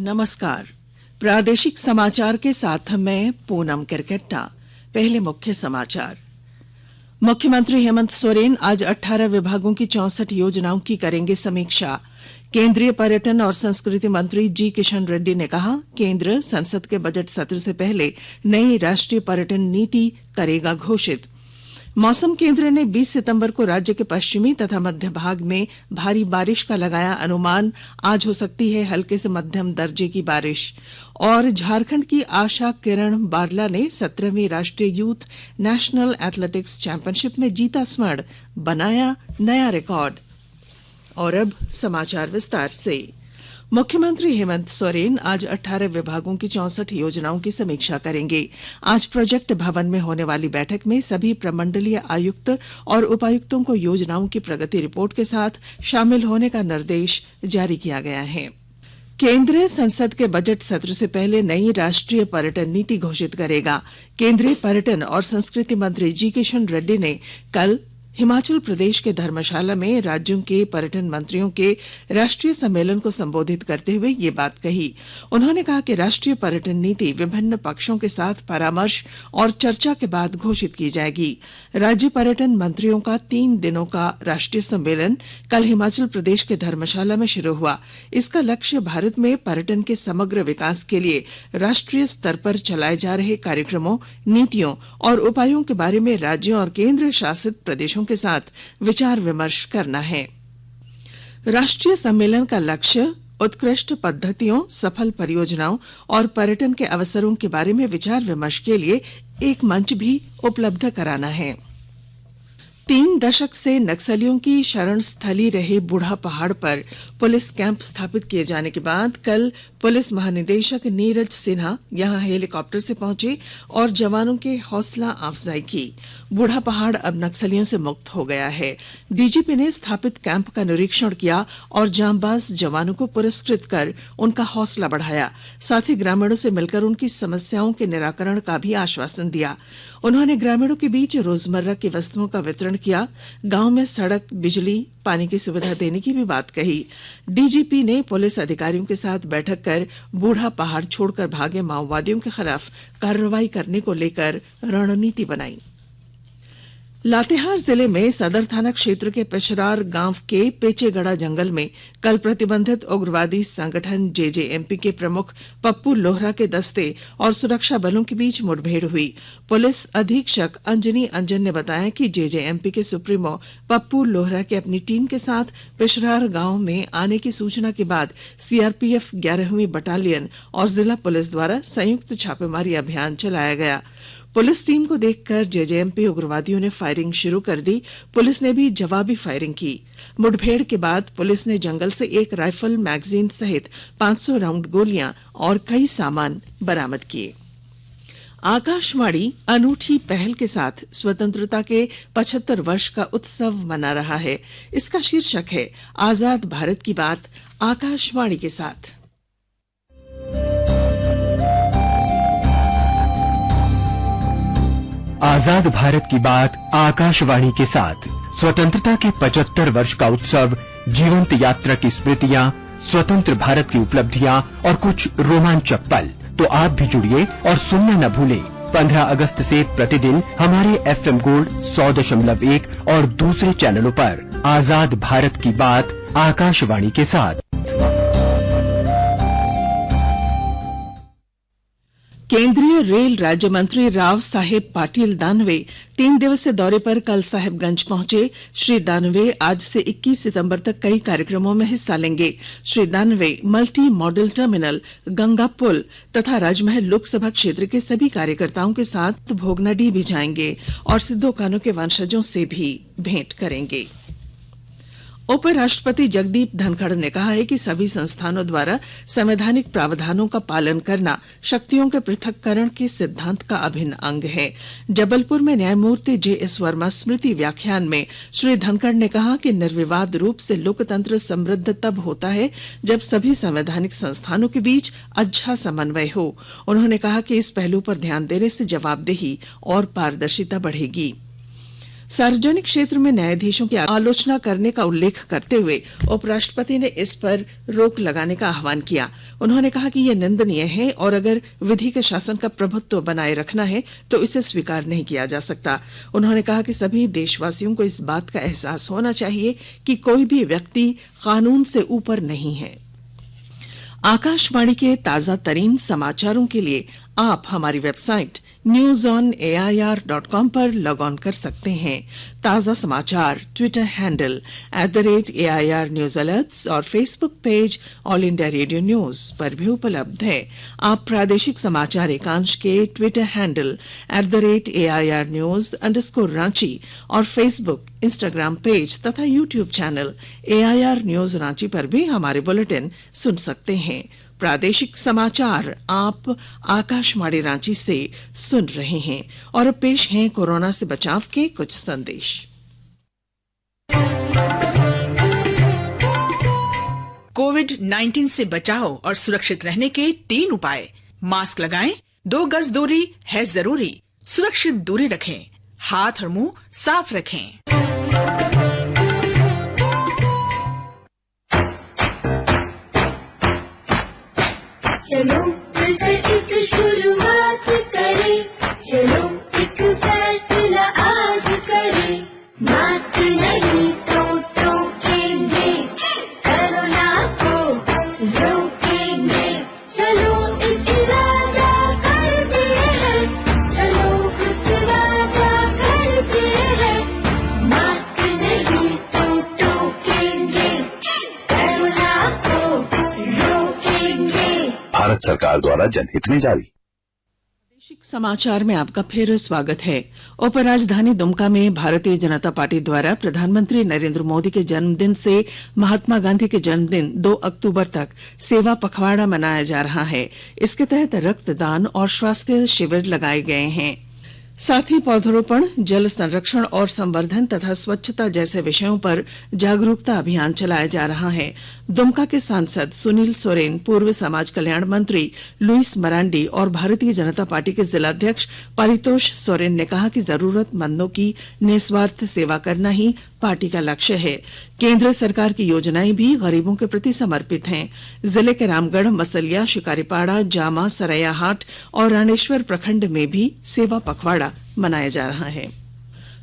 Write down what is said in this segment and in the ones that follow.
नमस्कार। प्रादेशिक समाचार के साथ मैं पूनम किरकेट्टा। पहले मुख्य समाचार। मुख्यमंत्री हेमंत सोरेन आज 18 विभागों की 64 योजनाओं की करेंगे समीक्षा। केंद्रीय पर्यटन और संस्कृति मंत्री जी किशन रेड्डी ने कहा, केंद्र संसद के बजट सत्र से पहले नई राष्ट्रीय पर्यटन नीति करेगा घोषित। मौसम केंद्र ने 20 सितंबर को राज्य के पश्चिमी तथा मध्य भाग में भारी बारिश का लगाया अनुमान। आज हो सकती है हल्के से मध्यम दर्जे की बारिश। और झारखंड की आशा किरण बारला ने 17वीं राष्ट्रीय यूथ नेशनल एथलेटिक्स चैंपियनशिप में जीता स्वर्ण, बनाया नया रिकॉर्ड। और अब समाचार विस्तार से। मुख्यमंत्री हेमंत सोरेन आज 18 विभागों की 64 योजनाओं की समीक्षा करेंगे। आज प्रोजेक्ट भवन में होने वाली बैठक में सभी प्रमंडलीय आयुक्त और उपायुक्तों को योजनाओं की प्रगति रिपोर्ट के साथ शामिल होने का निर्देश जारी किया गया है। केंद्र संसद के बजट सत्र से पहले नई राष्ट्रीय पर्यटन नीति घोषित करेगा। केंद्रीय पर्यटन और संस्कृति मंत्री जी किशन रेड्डी ने कल हिमाचल प्रदेश के धर्मशाला में राज्यों के पर्यटन मंत्रियों के राष्ट्रीय सम्मेलन को संबोधित करते हुए ये बात कही। उन्होंने कहा कि राष्ट्रीय पर्यटन नीति विभिन्न पक्षों के साथ परामर्श और चर्चा के बाद घोषित की जाएगी। राज्य पर्यटन मंत्रियों का 3 दिनों का राष्ट्रीय सम्मेलन कल हिमाचल प्रदेश के धर्मशाला में शुरू हुआ। इसका लक्ष्य भारत में पर्यटन के समग्र विकास के लिए राष्ट्रीय स्तर पर चलाए जा रहे कार्यक्रमों, नीतियों और उपायों के बारे में राज्यों और केंद्र शासित प्रदेशों के साथ विचार विमर्श करना है। राष्ट्रीय सम्मेलन का लक्ष्य उत्कृष्ट पद्धतियों, सफल परियोजनाओं और पर्यटन के अवसरों के बारे में विचार विमर्श के लिए एक मंच भी उपलब्ध कराना है। 3 दशक से नक्सलियों की शरण स्थली रहे बूढ़ा पहाड़ पर पुलिस कैंप स्थापित किए जाने के बाद कल पुलिस महानिदेशक नीरज सिन्हा यहां हेलीकॉप्टर से पहुंचे और जवानों के हौसला अफजाई की। बूढ़ा पहाड़ अब नक्सलियों से मुक्त हो गया है। डीजीपी ने स्थापित कैंप का निरीक्षण किया और जांबाज जवानों को पुरस्कृत कर उनका हौसला बढ़ाया। साथ ही ग्रामीणों से मिलकर उनकी समस्याओं के निराकरण का भी आश्वासन दिया। उन्होंने ग्रामीणों के बीच रोजमर्रा की वस्तुओं का वितरण किया। गांव में सड़क, बिजली, पानी की सुविधा देने की भी बात कही। डीजीपी ने पुलिस अधिकारियों के साथ बैठक कर बूढ़ा पहाड़ छोड़कर भागे माओवादियों के खिलाफ कार्रवाई करने को लेकर रणनीति बनाई। लातेहार जिले में सदर थाना क्षेत्र के पेशरार गांव के पेचेगड़ा जंगल में कल प्रतिबंधित उग्रवादी संगठन जेजेएमपी के प्रमुख पप्पू लोहरा के दस्ते और सुरक्षा बलों के बीच मुठभेड़ हुई। पुलिस अधीक्षक अंजनी अंजन ने बताया कि जेजेएमपी के सुप्रीमो पप्पू लोहरा के अपनी टीम के साथ पेशरार गांव में आने की सूचना के बाद सीआरपीएफ 11वीं बटालियन और जिला पुलिस द्वारा संयुक्त छापेमारी अभियान चलाया गया। पुलिस टीम को देखकर जेजेएमपी उग्रवादियों ने फायरिंग शुरू कर दी। पुलिस ने भी जवाबी फायरिंग की। मुठभेड़ के बाद पुलिस ने जंगल से एक राइफल, मैगजीन सहित 500 राउंड गोलियां और कई सामान बरामद किए। आकाशवाणी अनूठी पहल के साथ स्वतंत्रता के 75 वर्ष का उत्सव मना रहा है। इसका शीर्षक है आजाद भारत की बात आकाशवाणी के साथ। आजाद भारत की बात आकाशवाणी के साथ। स्वतंत्रता के 75 वर्ष का उत्सव, जीवंत यात्रा की स्मृतियां, स्वतंत्र भारत की उपलब्धियां और कुछ रोमांचक पल। तो आप भी जुड़िए और सुनना न भूलें। 15 अगस्त से प्रतिदिन हमारे एफएम गोल्ड 100.1 और दूसरे चैनलों पर आजाद भारत की बात आकाशवाणी के साथ। केंद्रीय रेल राज्य मंत्री राव साहेब पाटिल दानवे 3 दिवसीय दौरे पर कल साहिबगंज पहुंचे। श्री दानवे आज से 21 सितंबर तक कई कार्यक्रमों में हिस्सा लेंगे। Shri Danve multi modal terminal, Ganga पुल तथा राजमहल लोकसभा क्षेत्र के सभी कार्यकर्ताओं के साथ भोगनाडीह भी जाएंगे और सिद्धो कान्हू के वंशजों से भी भेंट करेंगे। उपराष्ट्रपति जगदीप धनखड़ ने कहा है कि सभी संस्थानों द्वारा संवैधानिक प्रावधानों का पालन करना शक्तियों के पृथक्करण के सिद्धांत का अभिन्न अंग है। जबलपुर में न्यायमूर्ति जेएस वर्मा स्मृति व्याख्यान में श्री धनखड़ ने कहा कि निर्विवाद रूप से लोकतंत्र समृद्ध तब होता है जब सभी संवैधानिक संस्थानों के बीच अच्छा समन्वय हो। उन्होंने कहा कि इस पहलू पर ध्यान देने से जवाबदेही और पारदर्शिता बढ़ेगी। सार्वजनिक क्षेत्र में न्यायाधीशों की आलोचना करने का उल्लेख करते हुए उपराष्ट्रपति ने इस पर रोक लगाने का आह्वान किया। उन्होंने कहा कि यह निंदनीय है और अगर विधि के शासन का प्रभुत्व बनाए रखना है तो इसे स्वीकार नहीं किया जा सकता। उन्होंने कहा कि सभी देशवासियों को इस बात का एहसास होना चाहिए कि कोई भी व्यक्ति कानून से ऊपर नहीं है। आकाशवाणी के ताजा तरीन समाचारों के लिए आप हमारी वेबसाइट newsonair.com पर लॉग ऑन कर सकते हैं। ताजा समाचार Twitter handle @AIR News Alerts और Facebook page all India radio news पर भी उपलब्ध है। आप प्रादेशिक समाचार एकांश के ट्विटर हैंडल @AIR News_Ranchi और फेसबुक, इंस्टाग्राम पेज तथा YouTube channel AIR News Ranchi पर भी हमारे बुलेटिन सुन सकते हैं। प्रादेशिक समाचार आप आकाशवाणी रांची से सुन रहे हैं और अब पेश हैं कोरोना से बचाव के कुछ संदेश। कोविड-19 से बचाव और सुरक्षित रहने के 3 उपाय। मास्क लगाएं, 2 गज दूरी है जरूरी, सुरक्षित दूरी रखें, हाथ और मुंह साफ रखें। चलो मिलकर एक शुरुआत करें, चलो एक फैसला आज करें, मास्क नहीं तो टोकेंगे, कोरोना को रोकेंगे, चलो एक वादा करते हैं, चलो एक वादा करते हैं, मास्क नहीं तो टोकेंगे, कोरोना को रोकेंगे। भारत सरकार द्वारा जनहित में जारी। प्रादेशिक समाचार में आपका फिर स्वागत है। उपराजधानी दुमका में भारतीय जनता पार्टी द्वारा प्रधानमंत्री नरेंद्र मोदी के जन्मदिन से महात्मा गांधी के जन्मदिन 2 अक्टूबर तक सेवा पखवाड़ा मनाया जा रहा है। इसके तहत रक्तदान और स्वास्थ्य शिविर लगाए गए हैं। साथ ही पौधरोपण, जल संरक्षण और संवर्धन तथा स्वच्छता जैसे विषयों पर जागरूकता अभियान चलाया जा रहा है। दुमका के सांसद सुनील सोरेन, पूर्व समाज कल्याण मंत्री लुइस मरांडी और भारतीय जनता पार्टी के जिलाध्यक्ष परितोष सोरेन ने कहा कि जरूरतमंदों की निस्वार्थ सेवा करना ही पार्टी का लक्ष्य है। केंद्र सरकार की योजनाएं भी गरीबों के प्रति समर्पित हैं। जिले के रामगढ़, मसलिया, शिकारीपाड़ा, जामा, सरैयाहाट और राणेश्वर प्रखंड में भी सेवा पखवाड़ा मनाया जा रहा है।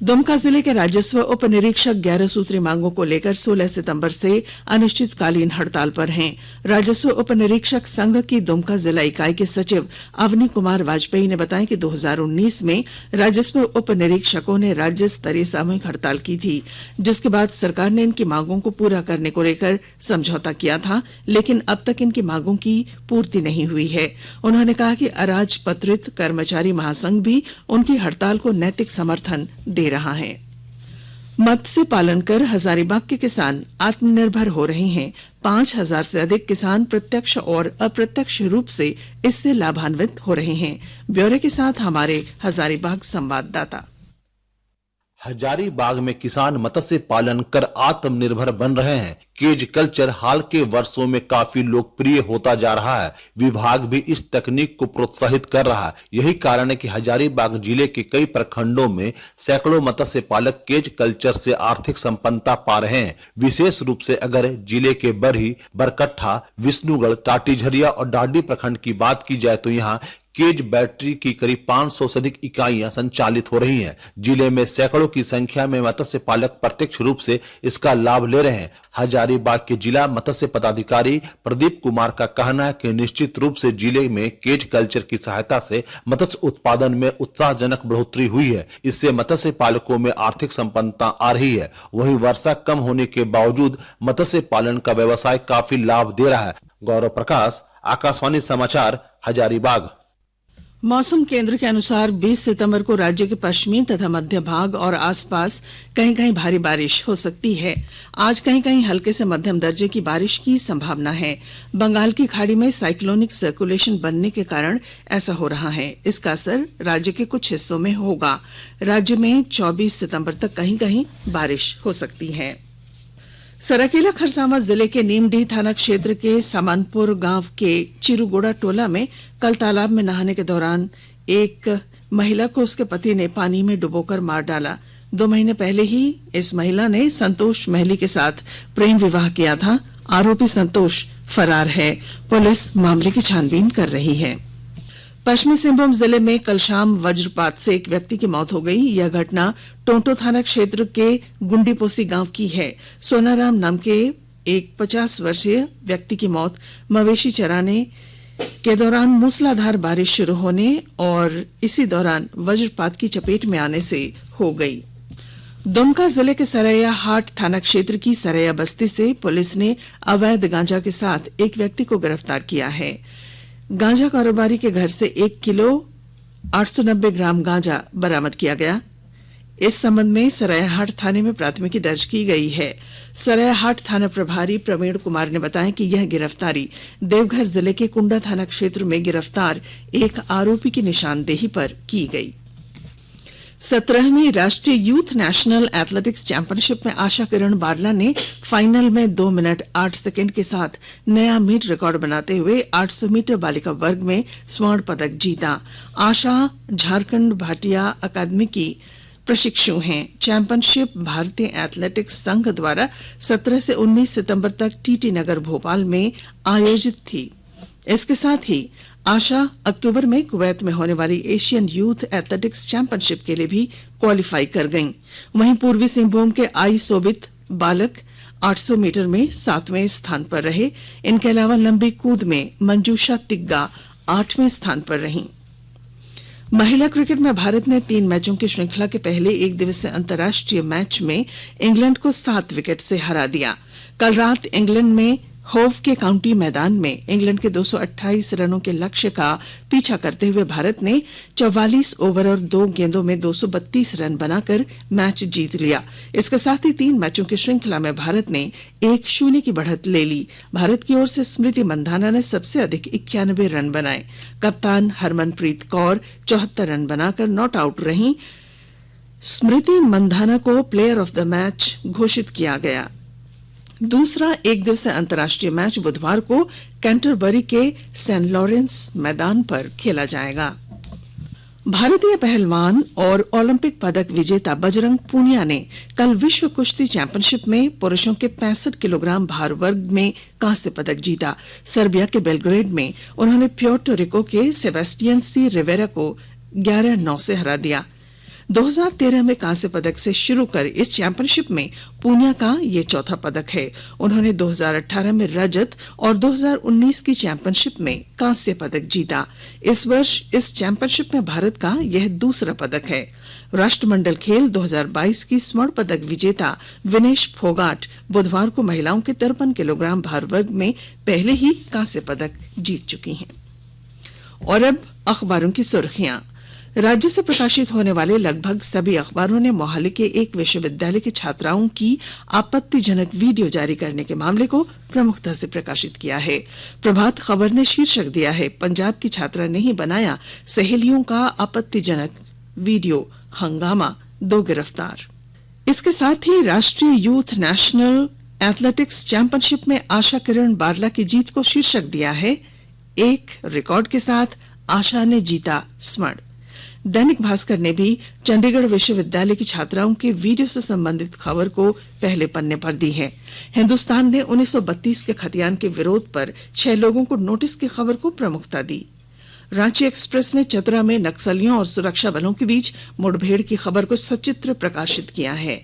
दुमका जिले के राजस्व उप निरीक्षक 11 सूत्री मांगों को लेकर 16 सितंबर से अनिश्चितकालीन हड़ताल पर हैं। राजस्व उप निरीक्षक संघ की दुमका जिला इकाई के सचिव अवनी कुमार वाजपेयी ने बताया कि 2019 में राजस्व उप निरीक्षकों ने राज्य स्तरीय सामूहिक हड़ताल की थी, जिसके बाद सरकार ने इनकी मांगों को पूरा करने को लेकर समझौता किया था, लेकिन अब तक इनकी मांगों की पूर्ति नहीं हुई है। उन्होंने कहा कि अराजपत्रित कर्मचारी महासंघ भी उनकी हड़ताल को नैतिक समर्थन दे रहा है। मत्स्य पालन कर हजारीबाग के किसान आत्मनिर्भर हो रहे हैं। 5000 से अधिक किसान प्रत्यक्ष और अप्रत्यक्ष रूप से इससे लाभान्वित हो रहे हैं। ब्यौरे के साथ हमारे हजारीबाग संवाददाता। हजारीबाग में किसान मत्स्य पालन कर आत्मनिर्भर बन रहे हैं। केज कल्चर हाल के वर्षों में काफी लोकप्रिय होता जा रहा है। विभाग भी इस तकनीक को प्रोत्साहित कर रहा है। यही कारण है कि हजारीबाग जिले के कई प्रखंडों में सैकड़ों मत्स्य पालक केज कल्चर से आर्थिक संपन्नता पा रहे हैं। विशेष रूप से अगर जिले के बरही, बरकट्ठा, विष्णुगढ़, टाटीझरिया और डाडी प्रखंड की बात की जाए तो यहाँ केज बैटरी की करीब 500 से अधिक इकाइयां संचालित हो रही हैं। जिले में सैकड़ों की संख्या में मत्स्य पालक प्रत्यक्ष रूप से इसका लाभ ले रहे हैं। हजारीबाग के जिला मत्स्य पदाधिकारी प्रदीप कुमार का कहना है कि निश्चित रूप से जिले में केज कल्चर की सहायता से मत्स्य उत्पादन में उत्साहजनक बढ़ोतरी हुई है। इससे मत्स्य पालकों में आर्थिक संपन्नता आ रही है। वहीं वर्षा कम होने के बावजूद मत्स्य पालन का व्यवसाय काफी लाभ दे रहा है। गौरव प्रकाश, आकाशवाणी समाचार, हजारीबाग। मौसम केंद्र के अनुसार 20 सितंबर को राज्य के पश्चिमी तथा मध्य भाग और आसपास कहीं कहीं भारी बारिश हो सकती है। आज कहीं कहीं हल्के से मध्यम दर्जे की बारिश की संभावना है। बंगाल की खाड़ी में साइक्लोनिक सर्कुलेशन बनने के कारण ऐसा हो रहा है। इसका असर राज्य के कुछ हिस्सों में होगा। राज्य में 24 सितंबर तक कहीं कहीं बारिश हो सकती है। सरायकेला खरसावां जिले के नीमडीह थाना क्षेत्र के सामानपुर गांव के चिरुगोड़ा टोला में कल तालाब में नहाने के दौरान एक महिला को उसके पति ने पानी में डुबोकर मार डाला। 2 महीने पहले ही इस महिला ने संतोष महली के साथ प्रेम विवाह किया था। आरोपी संतोष फरार है। पुलिस मामले की छानबीन कर रही है। पश्चिमी सिंहभूम जिले में कल शाम वज्रपात से एक व्यक्ति की मौत हो गई। यह घटना टोंटो थाना क्षेत्र के गुंडीपोसी गांव की है। सोनाराम नाम के एक 50 वर्षीय व्यक्ति की मौत मवेशी चराने के दौरान मूसलाधार बारिश शुरू होने और इसी दौरान वज्रपात की चपेट में आने से हो गई। दुमका जिले के सरैया हाट थाना क्षेत्र की सरैया बस्ती से पुलिस ने अवैध गांजा के साथ एक व्यक्ति को गिरफ्तार किया है। गांजा कारोबारी के घर से 1 किलो 890 ग्राम गांजा बरामद किया गया। इस संबंध में सरैयाहाट थाने में प्राथमिकी दर्ज की गई है। सरैयाहाट थाना प्रभारी प्रवीण कुमार ने बताया कि यह गिरफ्तारी देवघर जिले के कुंडा थाना क्षेत्र में गिरफ्तार एक आरोपी की निशानदेही पर की गई। 17वीं राष्ट्रीय यूथ नेशनल एथलेटिक्स चैंपियनशिप में आशा किरण बारला ने फाइनल में 2 मिनट 8 सेकंड के साथ नया मीट रिकॉर्ड बनाते हुए 800 मीटर बालिका वर्ग में स्वर्ण पदक जीता। आशा झारखंड भाटिया अकादमी की प्रशिक्षु हैं। चैंपियनशिप भारतीय एथलेटिक्स संघ द्वारा 17 से 19 सितंबर तक टीटी नगर भोपाल में आयोजित थी। इसके साथ ही आशा अक्टूबर में कुवैत में होने वाली एशियन यूथ एथलेटिक्स चैंपियनशिप के लिए भी क्वालिफाई कर गईं। वहीं पूर्वी सिंहभूम के आई सोबित बालक 800 मीटर में 7वें स्थान पर रहे। इनके अलावा लंबी कूद में मंजूषा तिग्गा 8वें स्थान पर रहीं। महिला क्रिकेट में भारत ने 3 मैचों की श्रृंखला के पहले एक दिवसीय अंतर्राष्ट्रीय मैच में इंग्लैंड को 7 विकेट से हरा दिया। कल रात इंग्लैंड में होव के काउंटी मैदान में इंग्लैंड के 228 रनों के लक्ष्य का पीछा करते हुए भारत ने 44 ओवर और 2 गेंदों में 232 रन बनाकर मैच जीत लिया। इसके साथ ही 3 मैचों की श्रृंखला में भारत ने 1-0 की बढ़त ले ली। भारत की ओर से स्मृति मंधाना ने सबसे अधिक 91 रन बनाए। कप्तान हरमनप्रीत कौर 74 रन बनाकर नॉट आउट रहीं। स्मृति मंधाना को प्लेयर ऑफ द मैच घोषित किया गया। दूसरा एक दिवसीय अंतर्राष्ट्रीय मैच बुधवार को कैंटरबरी के सेंट लॉरेंस मैदान पर खेला जाएगा। भारतीय पहलवान और ओलंपिक पदक विजेता बजरंग पूनिया ने कल विश्व कुश्ती चैंपियनशिप में पुरुषों के 65 किलोग्राम भार वर्ग में कांस्य पदक जीता। सर्बिया के बेलग्रेड में उन्होंने प्योर्टो रिको के सेबेस्टियन सी रिवेरा को 11-9 से हरा दिया। 2013 में कांस्य पदक से शुरू कर इस चैंपियनशिप में पूनिया का यह चौथा पदक है। उन्होंने 2018 में रजत और 2019 की चैंपियनशिप में कांस्य पदक जीता। इस वर्ष इस चैंपियनशिप में भारत का यह दूसरा पदक है। राष्ट्रमंडल खेल 2022 की स्वर्ण पदक विजेता विनेश फोगाट बुधवार को महिलाओं के 53 किलोग्राम भार वर्ग में पहले ही कांस्य पदक जीत चुकी हैं। और अब अखबारों की सुर्खियां। राज्य से प्रकाशित होने वाले लगभग सभी अखबारों ने मोहाली के एक विश्वविद्यालय के छात्राओं की आपत्तिजनक वीडियो जारी करने के मामले को प्रमुखता से प्रकाशित किया है। प्रभात खबर ने शीर्षक दिया है, पंजाब की छात्रा ने ही बनाया सहेलियों का आपत्तिजनक वीडियो, हंगामा, 2 गिरफ्तार। इसके साथ ही राष्ट्रीय यूथ नेशनल एथलेटिक्स चैंपियनशिप में आशा किरण बारला की जीत को शीर्षक दिया है, एक रिकॉर्ड के साथ आशा ने जीता स्वर्ण। दैनिक भास्कर ने भी चंडीगढ़ विश्वविद्यालय की छात्राओं के वीडियो से संबंधित खबर को पहले पन्ने पर दी है। हिंदुस्तान ने 1932 के खतियान के विरोध पर 6 लोगों को नोटिस की खबर को प्रमुखता दी। रांची एक्सप्रेस ने चतरा में नक्सलियों और सुरक्षा बलों के बीच मुठभेड़ की खबर को सचित्र प्रकाशित किया है।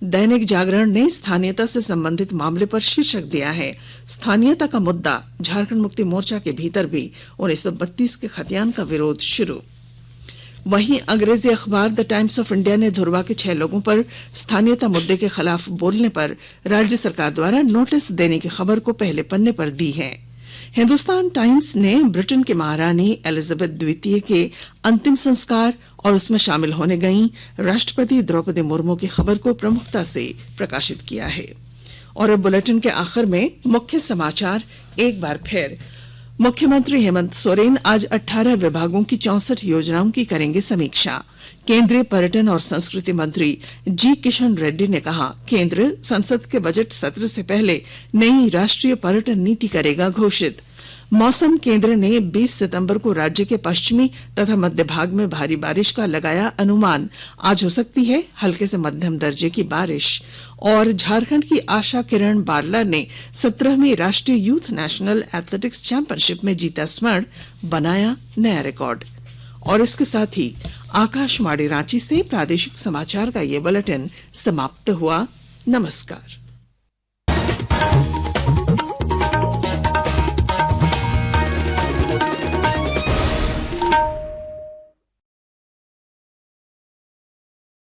दैनिक जागरण ने स्थानीयता से संबंधित मामले पर शीर्षक दिया है, स्थानीयता का मुद्दा, झारखंड मुक्ति मोर्चा के भीतर भी 1932 के खतियान का विरोध शुरू। वहीं अंग्रेजी अखबार द टाइम्स ऑफ इंडिया ने धुरवा के 6 लोगों पर स्थानीयता मुद्दे के खिलाफ बोलने पर राज्य सरकार द्वारा नोटिस देने की खबर को पहले पन्ने पर दी है। हिंदुस्तान टाइम्स ने ब्रिटेन की महारानी एलिजाबेथ द्वितीय के अंतिम संस्कार और उसमें शामिल होने गई राष्ट्रपति द्रौपदी मुर्मू की खबर को प्रमुखता से प्रकाशित किया है। और अब बुलेटिन के आखिर में मुख्य समाचार एक बार फिर। मुख्यमंत्री हेमंत सोरेन आज 18 विभागों की 64 योजनाओं की करेंगे समीक्षा। केंद्रीय पर्यटन और संस्कृति मंत्री जी किशन रेड्डी ने कहा, केंद्र संसद के बजट सत्र से पहले नई राष्ट्रीय पर्यटन नीति करेगा घोषित। मौसम केंद्र ने 20 सितंबर को राज्य के पश्चिमी तथा मध्य भाग में भारी बारिश का लगाया अनुमान। आज हो सकती है हल्के से मध्यम दर्जे की बारिश। और झारखंड की आशा किरण बारला ने 17वीं राष्ट्रीय यूथ नेशनल एथलेटिक्स चैंपियनशिप में जीता स्वर्ण, बनाया नया रिकॉर्ड। और इसके साथ ही आकाशवाणी रांची से प्रादेशिक समाचार का ये बुलेटिन समाप्त हुआ। नमस्कार।